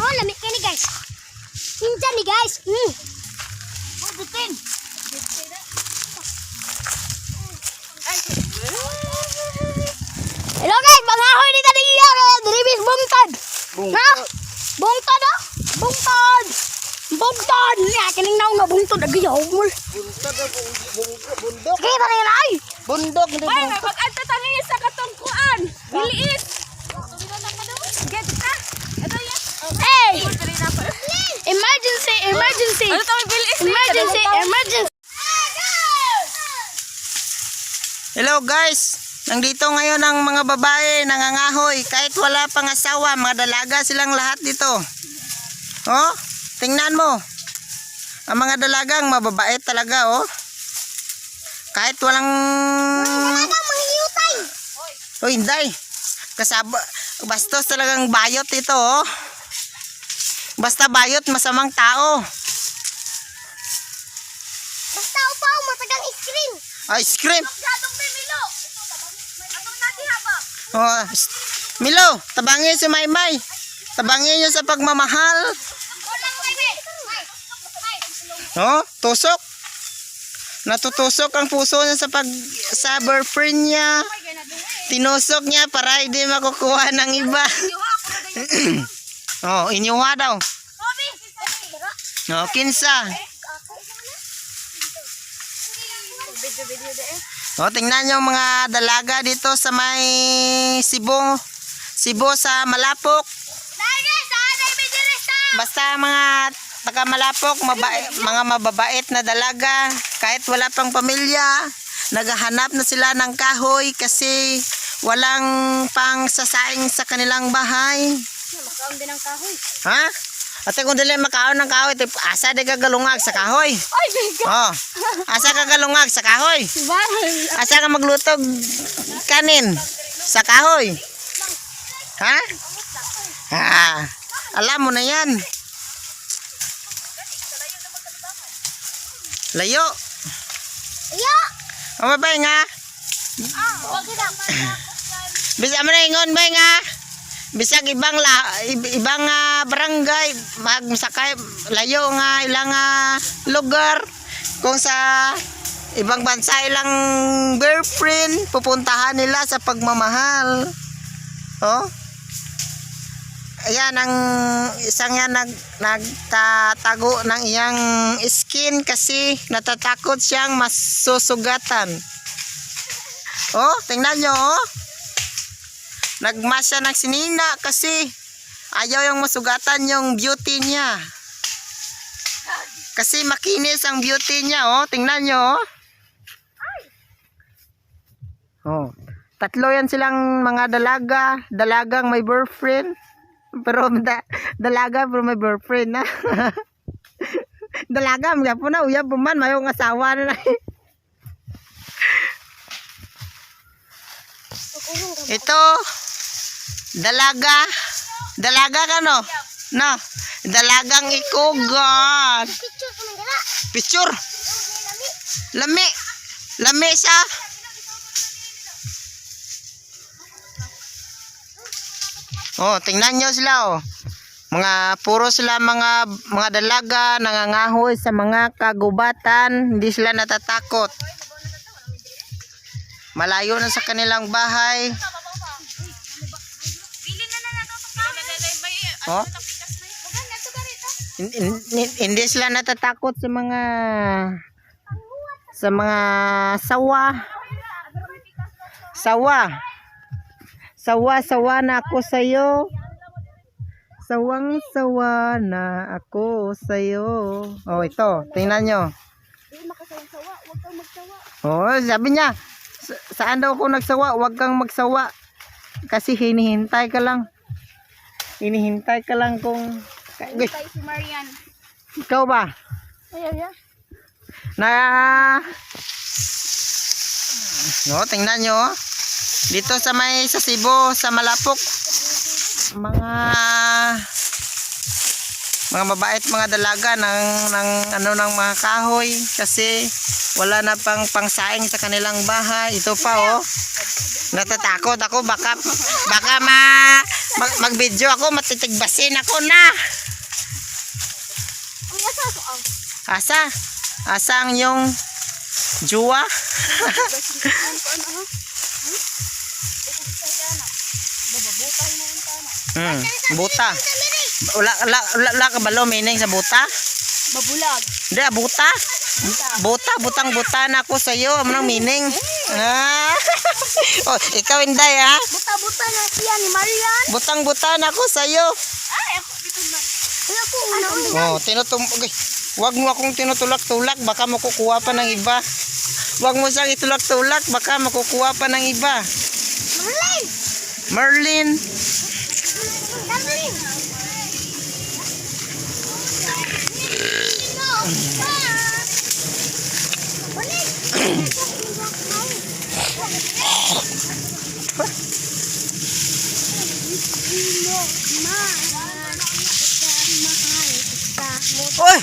Oh, lamig ka ni guys. Hinjan ni guys. Bitin. Hello guys, mangahoy ni tadi iya diribis bungtod. Ha? Bungtod ah? Bungtod. Bungtod. Niya kining naong na bungtod agiyaw mo. Bundok. Kita rin ay. Bundok. Ay, napag-anta tangin sa katungkuan. Diliit. Get ka? Ito yan. Hey! Emergency, emergency. Ano tawag bilis? Emergency, emergency. Hello guys. Nandito ngayon ang mga babae nangangahoy. Kahit wala pang asawa, mga dalaga silang lahat dito. Oh, tingnan mo. Ang mga dalagang mababait talaga, oh. Kahit walang... Oh, hindi. Bastos talagang bayot ito, oh. Basta bayot, masamang tao. Basta upaw, matagang screen. Ice cream. Gatong Milo. Atong nati haba. Oh, Milo, tabangin si Maymay. Tabangin niyo sa pagmamahal. Walang bebe. Oh, tusok. Natutusok ang puso niya sa boyfriend niya. Tinusok niya para hindi makukuha ng iba. Oh, inyuha daw. Oh, kinsa. Oh, tingnan niyo mga dalaga dito sa may Cebu sa Malapok. Basta mga taga Malapok, mga mababait na dalaga, kahit wala pang pamilya, naghahanap na sila ng kahoy kasi walang pang sasaing sa kanilang bahay. Makaon din ang kahoy. Ha? Ate kung dili makaon ng kahoy, asa di ka galungag sa kahoy? Ay, biga. Oh, asa ka galungag sa kahoy? Asa ka maglutog kanin sa kahoy? Ha? Ha? Alam mo na yan. Layo. Iyo. O mabay nga. Bisa mo na ingon bay nga. Bisag ibang barangay magsakay layo nga ilang lugar kung sa ibang bansa ilang girlfriend pupuntahan nila sa pagmamahal. Oh. Ayan ang isang yan nagtatago ng iyang skin kasi natatakot siyang masusugatan. Oh, tingnan nyo, oh. Nagmasya ng sinina kasi ayaw yung masugatan yung beauty niya. Kasi makinis ang beauty niya, oh. Tingnan nyo, oh. Oh. Tatlo yan silang mga dalagang may boyfriend. Pero dalaga pero may boyfriend na. Dalaga mga po na uyab man mayong asawa na. Ito dalaga ka no? No. Dalagang ikugan. Picture. Lami siya. Oh, tingnan nyo sila, oh. Puro sila mga dalaga nangangahoy sa mga kagubatan, hindi sila natatakot. Malayo na sa kanilang bahay. Oh. Hindi sila natatakot sa mga sawa na ako sa'yo. Sawang-sawa na ako sa'yo. Oh, ito. Tingnan nyo. Oh, sabi niya, saan daw ako nagsawa? Huwag kang magsawa. Kasi hinihintay ka lang. Hinihintay ka lang kung... Hintay si Marian. Ikaw ba? Ayaw. No, tingnan nyo. Dito sa Cebu, sa Malapok, mga mabait mga dalaga ng mga kahoy kasi wala na pang pangsaing sa kanilang bahay. Ito pa, oh. Natatakot ako baka Mag-video ako, matitigbasin ako na. Ang asa ko ang. Asa? Asa ang yung juwa? Buta. Wala ka balo meaning sa buta? Mabulag. Hindi, buta. Butang-buta na ako sa iyo. Anong meaning? Ah. Oh, ikaw Inday ha? Buta-buta na siya ni Marian. Butang-buta na ako sa iyo. Ay, ako dito na. Wala ko una. Oh, okay. Wag mo akong tinutulak-tulak, baka makukuha pa ng iba. Wag mo siyang itulak-tulak, baka makukuha pa ng iba. Marlin! Merlin. Marlin! Oy!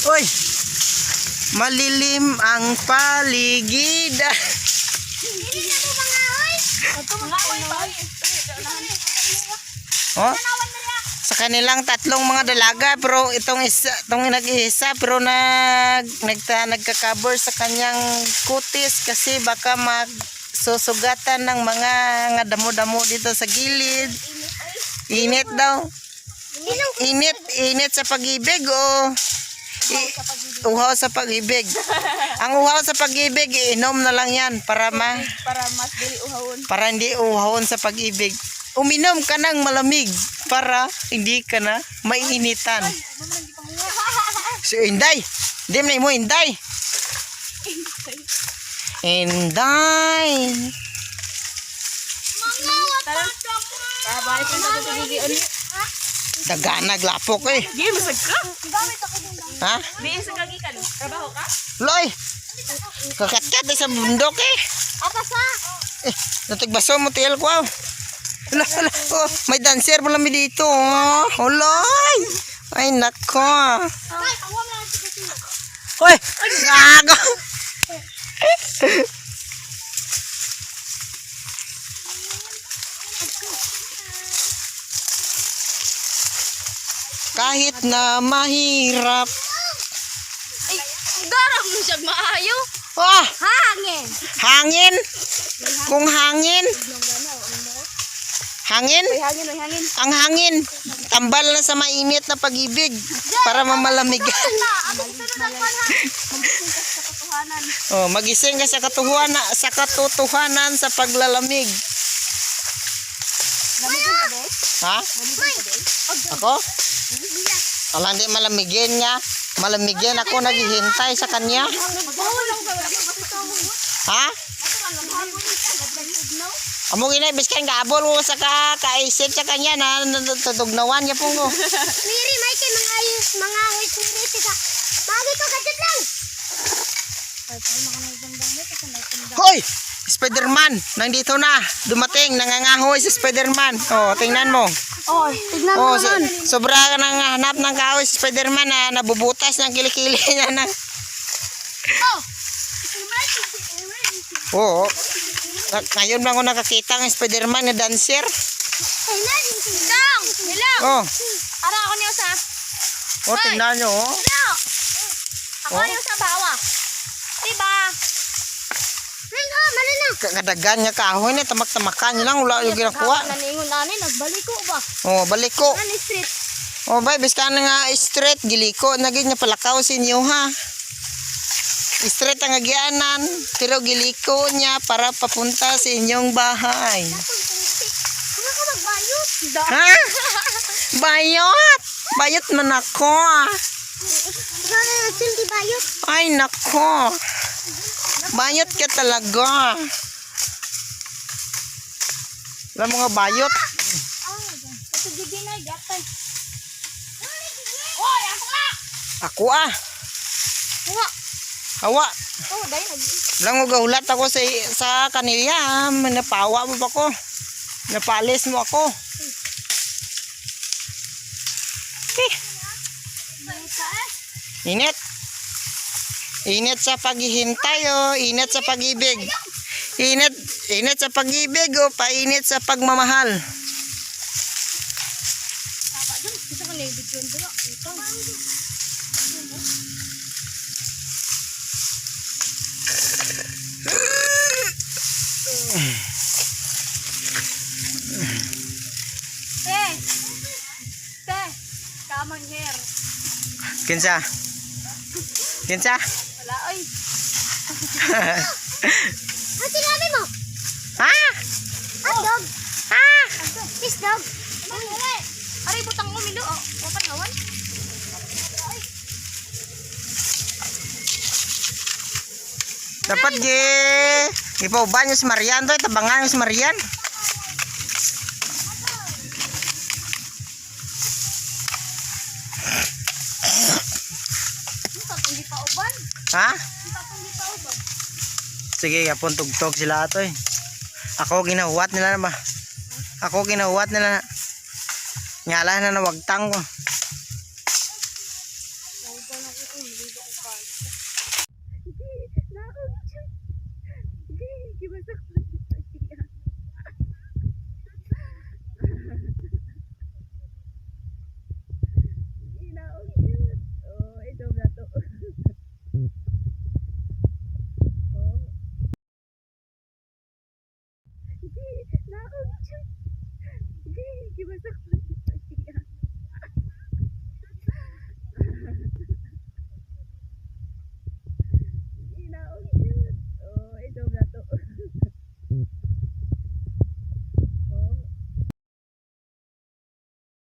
Oy! Malilim ang paligid. Oh? Sa kanilang tatlong mga dalaga pero itong nag-iisa pero nagka-cover sa kanyang kutis kasi baka magsusugatan ng mga damo-damo dito sa gilid. Init daw. Init sa pag-ibig o uhaw sa pag-ibig. Ang uhaw sa pag-ibig inom na lang yan para Para mas dili uhawon. para hindi uhawon sa pag-ibig. Uminom ka ng malamig para hindi ka na maiinitan. So Inday, di mo Inday. Inday. Tara. Balik na sa tubig ulit. Daganag lapok eh. Di masag ka. Ha? Di sa kagikan. Trabaho ka? Loy. Kakatkat sa bundok eh. Apa sa? Natigbaso mo tiil ko. Hala, oh, may dancer pala mi dito. Oh. Oloy. Ay nako. Ay, awa na lang si Kusina. Hoy, gago. Kahit na mahirap. Ay, garap mo siya maayo. Oh, Hangin. hangin. Kung hangin. Hangin? May hangin, may hangin. Ang hangin. Tambal na sa mainit na pag-ibig para mamalamig. Ako sunod ang panha. Magising ka sa katotohanan, sa paglalamig. Ha? Ako? Wala, hindi malamigin niya. Malamigin ako, naghihintay sa kanya. Ha? Amo ginay biskan gabol mo sa kaisip sa kanya na tutugnawan niya po ko. Miri, may kay mga ayos, mga wait miri sa. Bagay ko kadit lang. Ay, paano makanagandang mo kasi may tanda. Hoy! Spider-Man, nandito na. Dumating, nangangahoy si Spider-Man. Oh, tingnan mo. Oh, tignan mo Oh, nun. sobra ka nang hanap ng kahoy si Spider-Man na nabubutas ng kilikili niya na. Oh. Oo. Ngayon lang ako nakakita ng Spider-Man na dancer. Ay, naging sindang. Hello. Oh, Ara ako niyo sa. oh tingnan nyo. Oh. Hello. Ako Oh. niyo sa bawa. Diba? Hello, malina. Kadagan niya kahoy na tamak-tamakan niya lang. Wala yung ginakuha. Naningon nanay, nagbalik ko ba? Oh, balik ko. Ano street? Oh, bay, biskan na nga straight. Giliko. Naging niya palakaw sa inyo ha. Straight ang agyanan. Pero giliko niya para papunta sa inyong bahay. Ano ka magbayot? Ha? Bayot! Bayot man ako. Ano na sildi bayot? Ay, nako. Bayot ka talaga. Wala mga bayot. Ito gigi na, gatay. Hoy, ako nga! Ako ah. Nga. Hawa. Oh, dahil nag... Lang ugahulat ako sa kanila. Napawa mo ba ko? Napalis mo ako. Init. Init sa paghihintay oh. Init sa pag-ibig. Init sa pag-ibig oh. Painit sa pagmamahal. ni bigyan dira. Ito. Te, kamang hair. Kinsa? Kinsa? Wala oy. Ano sinabi mo? Ha? Hotdog. Ha? Fish dog. Aray butang mo milo oh. Opan ngawan. Dapat ipauban niyo si Marian to, tabangan niyo si Marian. Hindi pa uban. Ha? Hindi pa uban. Sige, yapon tugtog sila ato eh. Ako ginahuwat nila na ba? Ako ginahuwat nila na. Nyala na nawagtang ko. Gimana?